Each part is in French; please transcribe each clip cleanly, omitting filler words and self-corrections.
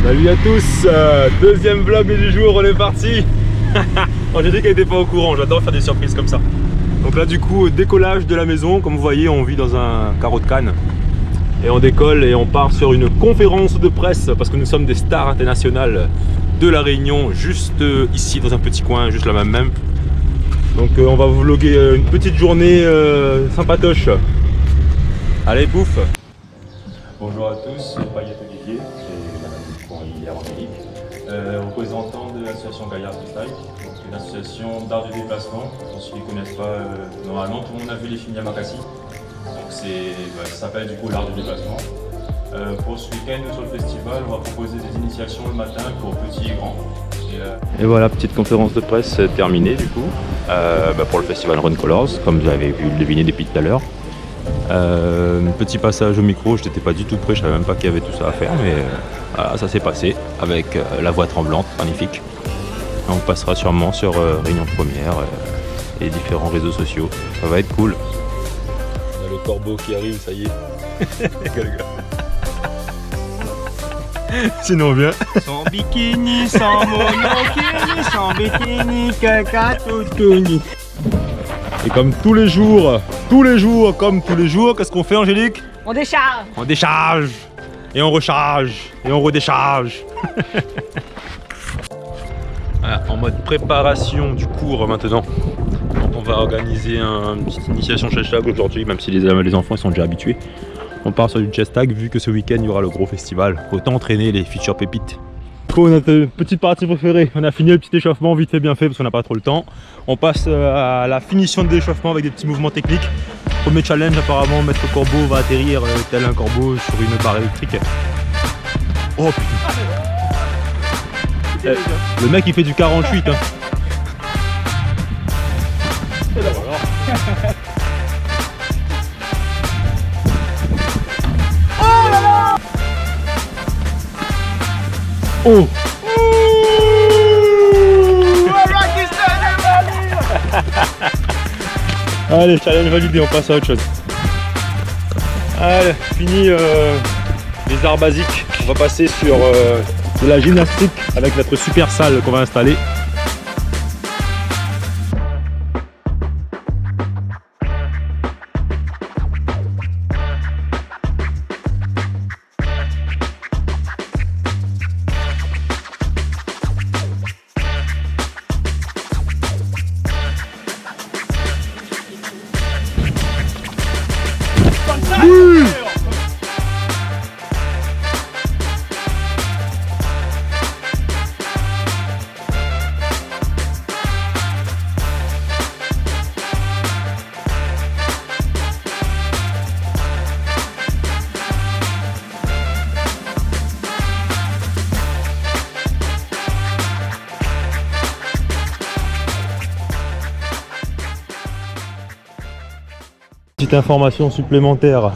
Salut à tous, deuxième vlog du jour, on est parti. Oh, j'ai dit qu'elle n'était pas au courant, j'adore faire des surprises comme ça. Donc là du coup, décollage de la maison, comme vous voyez on vit dans un carreau de Cannes. Et on décolle et on part sur une conférence de presse parce que nous sommes des stars internationales de la Réunion, juste ici dans un petit coin, juste là même. Donc on va vous vlogger une petite journée sympatoche. Allez, pouf. Bonjour à tous, Payette Olivier et Madame hier Angélique, représentant de l'association Gaillard Freestyle, donc une association d'art de déplacement. Pour ceux qui ne connaissent pas, normalement tout le monde a vu les films Yamakasi, donc ça s'appelle du coup l'art de déplacement. Pour ce week-end sur le festival, on va proposer des initiations le matin pour petits et grands. Et voilà, petite conférence de presse terminée du coup, pour le festival Run Colors, comme vous avez pu le deviner depuis tout à l'heure. Petit passage au micro, je n'étais pas du tout prêt, je savais même pas qu'il y avait tout ça à faire, mais voilà, ça s'est passé avec la voix tremblante, magnifique. On passera sûrement sur Réunion Première et différents réseaux sociaux, ça va être cool. On a le corbeau qui arrive, ça y est. Sinon bien. Sans bikini, sans monokini, sans bikini, caca toutouni. Et comme tous les jours, qu'est-ce qu'on fait Angélique? On décharge. On décharge, et on recharge, et on redécharge. Voilà, en mode préparation du cours maintenant. Donc on va organiser une petite initiation chest tag aujourd'hui, même si les enfants ils sont déjà habitués. On part sur du chest tag vu que ce week-end il y aura le gros festival. Autant entraîner les futures pépites. Notre petite partie préférée, on a fini le petit échauffement vite fait bien fait parce qu'on n'a pas trop le temps. On passe à la finition de l'échauffement avec des petits mouvements techniques. Premier challenge apparemment, Maître Corbeau va atterrir tel un corbeau sur une barre électrique. Oh putain. Le mec il fait du 48 hein. Et là voilà. Oh! Allez, challenge validé, on passe à autre chose. Allez, fini les arts basiques. On va passer sur de la gymnastique avec notre super salle qu'on va installer. Petite information supplémentaire,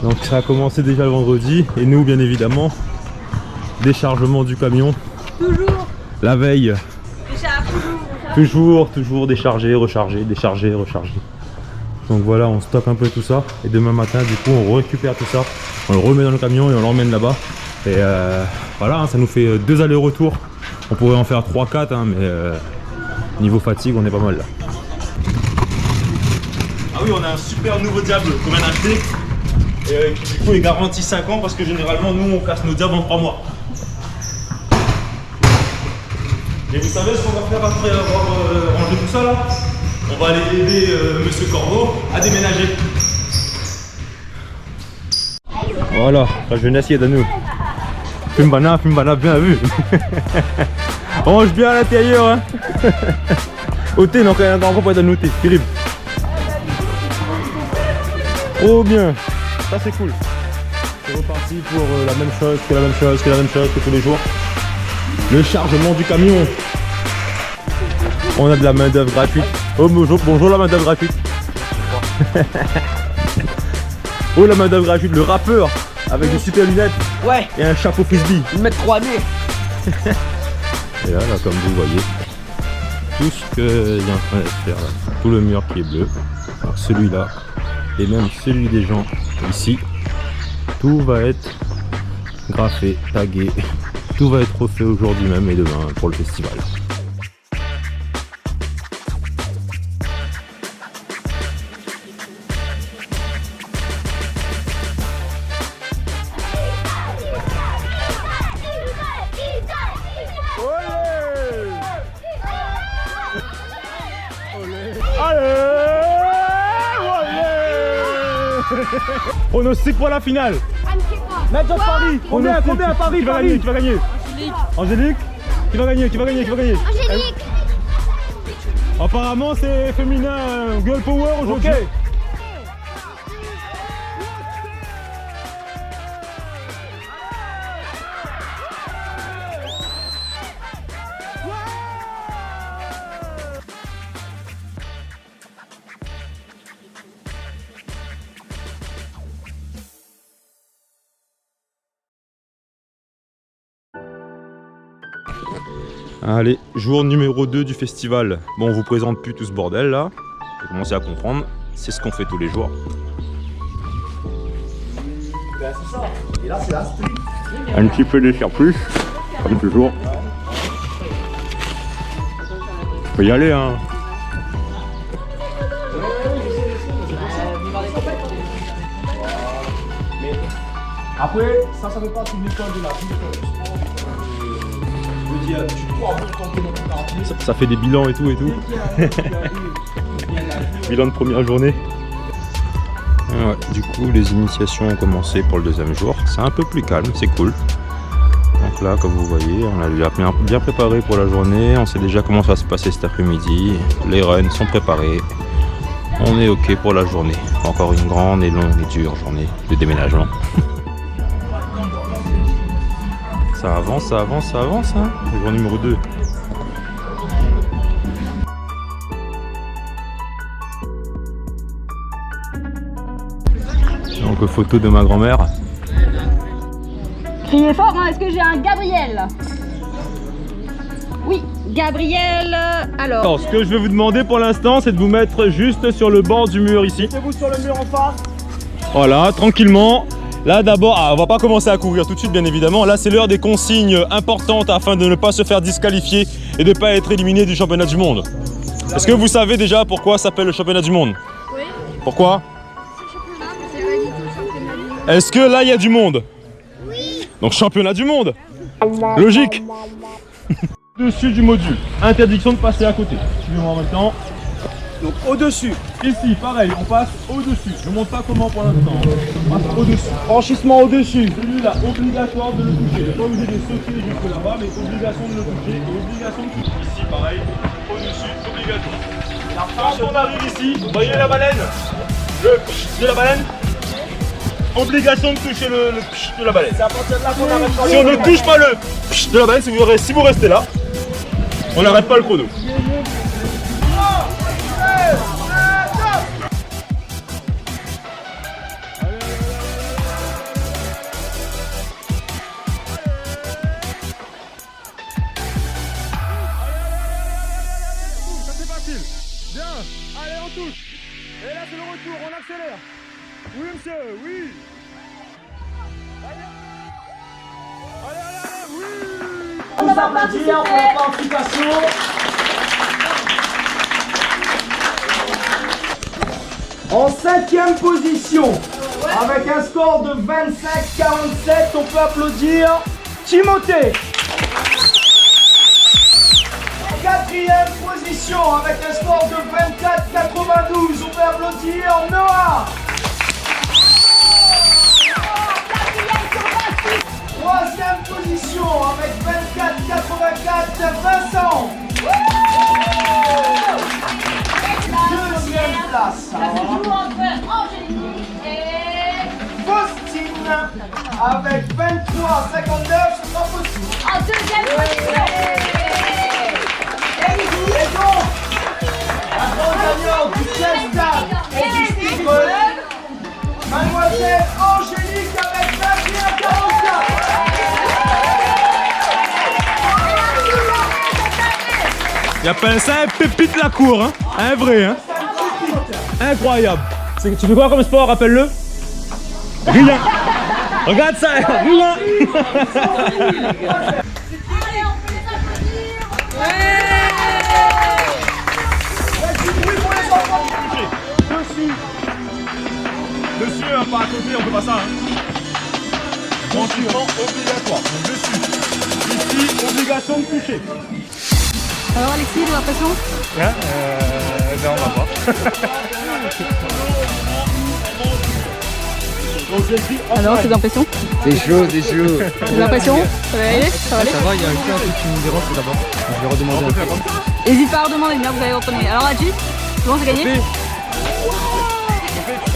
donc ça a commencé déjà le vendredi et nous bien évidemment déchargement du camion Toujours. La veille, Décharge, toujours décharger, recharger, décharger, recharger. Donc voilà, on stocke un peu tout ça et demain matin du coup on récupère tout ça, on le remet dans le camion et on l'emmène là-bas et voilà, ça nous fait 2 allers-retours. On pourrait en faire 3-4 hein, mais niveau fatigue on est pas mal là. Ah oui, on a un super nouveau diable qu'on vient d'acheter et qui du coup est garanti 5 ans parce que généralement nous on casse nos diables en 3 mois. Et vous savez ce qu'on va faire après avoir rangé tout ça là? On va aller aider Monsieur Corbeau à déménager. Voilà, la jeunesse y est de nous. Fumbana, bien vu. On range bien à l'intérieur hein. Au thé, donc il y a encore pas de noter, terrible. Oh bien, ça c'est cool. C'est reparti pour la même chose que tous les jours. Le chargement du camion. On a de la main d'œuvre gratuite. Oh bonjour la main d'œuvre gratuite. Oh la main d'œuvre gratuite, le rappeur avec des super lunettes. Ouais. Et un chapeau frisbee. 1m3 nez. Et là, comme vous voyez, tout ce qu'il est en train de faire là, tout le mur qui est bleu, alors celui-là et même celui des gens ici, tout va être graffé, tagué. Tout va être refait aujourd'hui même et demain pour le festival. Pronostic pour la finale. Match de Paris. Combien Paris? Qui va gagner? Angélique. Qui va gagner? Angélique. Apparemment c'est féminin, girl power aujourd'hui. Ok. Allez, jour numéro 2 du festival. Bon, on vous présente plus tout ce bordel là. Vous commencez à comprendre, c'est ce qu'on fait tous les jours. Ben, c'est ça. Et là, c'est la street. Un petit peu de surplus, comme toujours. Faut y aller hein. Après, ça fait partie de l'école de la vie. Je veux dire, tu dois tenter notre quartier. Ça fait des bilans et tout. Bilan de première journée. Ouais, du coup, les initiations ont commencé pour le deuxième jour. C'est un peu plus calme, c'est cool. Donc là, comme vous voyez, on a bien préparé pour la journée. On sait déjà comment ça va se passer cet après-midi. Les runs sont préparés. On est ok pour la journée. Encore une grande et longue et dure journée de déménagement. Ça avance, hein. Le jour numéro 2. Donc photo de ma grand-mère. Criez fort, hein. Est-ce que j'ai un Gabriel? Oui, Gabriel. Alors, Ce que je vais vous demander pour l'instant, c'est de vous mettre juste sur le bord du mur ici. Mettez-vous sur le mur en face. Voilà, tranquillement. Là d'abord, on va pas commencer à courir tout de suite bien évidemment. Là c'est l'heure des consignes importantes afin de ne pas se faire disqualifier et de ne pas être éliminé du championnat du monde. Est-ce que vous savez déjà pourquoi ça s'appelle le championnat du monde? oui, Pourquoi? ce championnat, c'est pas du tout le championnat du monde. Est-ce que là il y a du monde? Oui. Donc championnat du monde. Logique. Dessus du module. Interdiction de passer à côté. Suivez-moi en même temps. Donc au-dessus. Ici, pareil, on passe au-dessus. Je ne montre pas comment pour l'instant. On passe au-dessus. Franchissement au-dessus. Celui-là, obligatoire de le toucher. Pas obligé de sauter jusque là-bas, mais obligation de le toucher et obligation de toucher. Ici, pareil, au-dessus, obligatoire. Quand on arrive ici, vous voyez la baleine? Le psh de la baleine? Obligation de toucher le psh de la baleine. C'est à partir de là qu'on arrête pas. Si on ne touche pas le psh de la baleine, si vous restez là, on n'arrête pas le chrono. Bien, allez on touche. Et là c'est le retour, on accélère. Oui monsieur, oui. Allez, oui. On vous applaudit pour la participation. En 5e position, avec un score de 25-47, on peut applaudir Timothée. 4e position, avec un score de 24-92, on peut applaudir Noah. 3e position, avec 24-84, Vincent. 2e place, Faustine, avec 23-59, c'est pas possible. En deuxième position. Et donc, la grande gagnante du Fiesta et du Steeple, Mademoiselle Angélique avec 21-44. Y'a pas ça, un pépite la cour, hein? Un vrai, hein? Incroyable. Tu fais quoi comme sport, rappelle-le? Rien. Regarde ça, rien. Dessus, hein, pas à côté, on peut pas ça. Franchissement obligatoire. Donc dessus. Ici, obligation de toucher. Alors Alexis, de la pression? Hein on va voir. Alors, c'est l'impression? C'est chaud, c'est chaud. L'impression? Ça va aller? Ça va aller? Ça va, il y a un truc qui me dérange d'abord. Je vais redemander un peu. N'hésite pas à redemander, bien vous allez reprendre. Alors Adji, c'est bon, c'est gagné?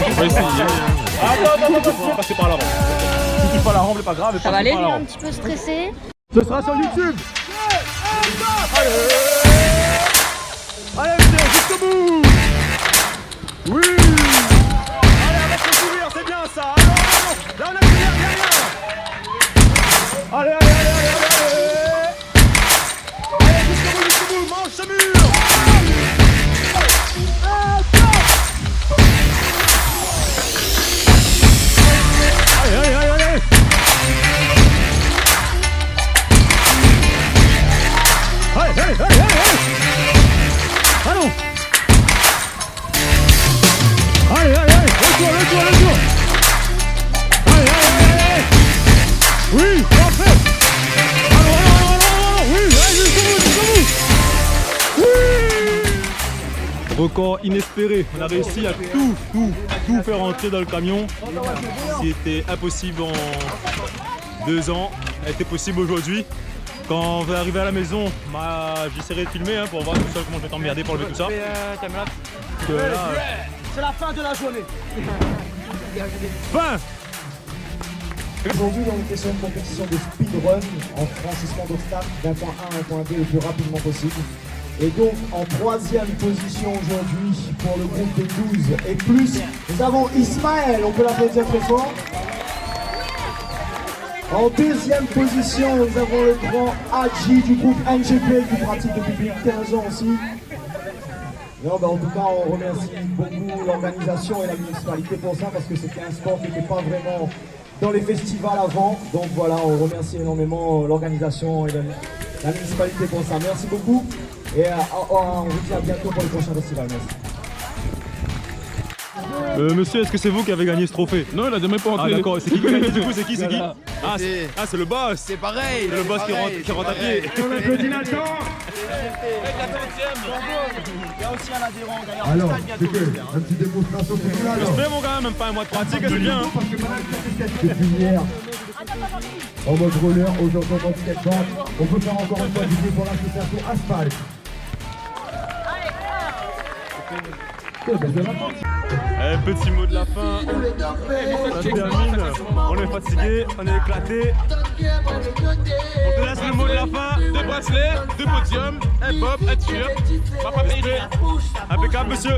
On va essayer. Attends, on va passer par la rampe. Si tu touches pas la rampe, c'est pas grave. Ça va aller? Je suis un petit peu stressée. Ce sera sur YouTube. Allez, monsieur, jusqu'au bout. Oui. Allez, avec le sourire, c'est bien ça. Alors, là, on accélère derrière. Allez, allez, allez, allez, allez. Allez, jusqu'au bout, mange ce mur. Allez, allez, allez, allez. Allez, allez, allez, allez. Allons. Allez, allez, allez, le tour. Allez, allez, allez. Oui, parfait. Allons, oui, allez, jusqu'au bout. Oui. Record inespéré, on a réussi à tout faire entrer dans le camion. C'était impossible en 2 ans, ça a été possible aujourd'hui. Quand on va arriver à la maison, j'essaierai de filmer pour voir tout seul comment je vais t'emmerder pour lever tout ça. C'est la fin de la journée. Fin. Aujourd'hui, on était sur une compétition de speedrun en franchissement d'obstacles d'un point A à un point B le plus rapidement possible. Et donc, en 3e position aujourd'hui pour le groupe des 12 et plus, nous avons Ismaël, on peut l'applaudir très fort. En 2e position, nous avons le grand Adji du groupe NGP qui pratique depuis 15 ans aussi. Non, en tout cas, on remercie beaucoup l'organisation et la municipalité pour ça parce que c'était un sport qui n'était pas vraiment dans les festivals avant. Donc voilà, on remercie énormément l'organisation et la municipalité pour ça. Merci beaucoup et on vous dit à bientôt pour les prochains festivals. Merci. Monsieur, est-ce que c'est vous qui avez gagné ce trophée? Non, il a jamais pas entré. Ah d'accord, c'est qui qui a gagné du coup? C'est qui? Ah, C'est- c'est le boss. C'est pareil. C'est le boss qui rentre à pied. On applaudit Nathan. Il y a aussi un adhérent d'ailleurs. Alors, c'est que, un petit démonstration pour nous là, alors. Mais mon gars, même pas un mois de pratique, c'est bien. Hein. Parce que maintenant, depuis hier, en mode roller, aujourd'hui en mode skateboard, on peut faire encore une fois du décollage de faire sur asphalte. Petit mot de la fin. Ça se termine. On est fatigué, on est éclaté. On te laisse le mot de la fin. 2 bracelets, 2 podiums, un pop, un t-shirt. Papa paye rien. Impeccable, monsieur.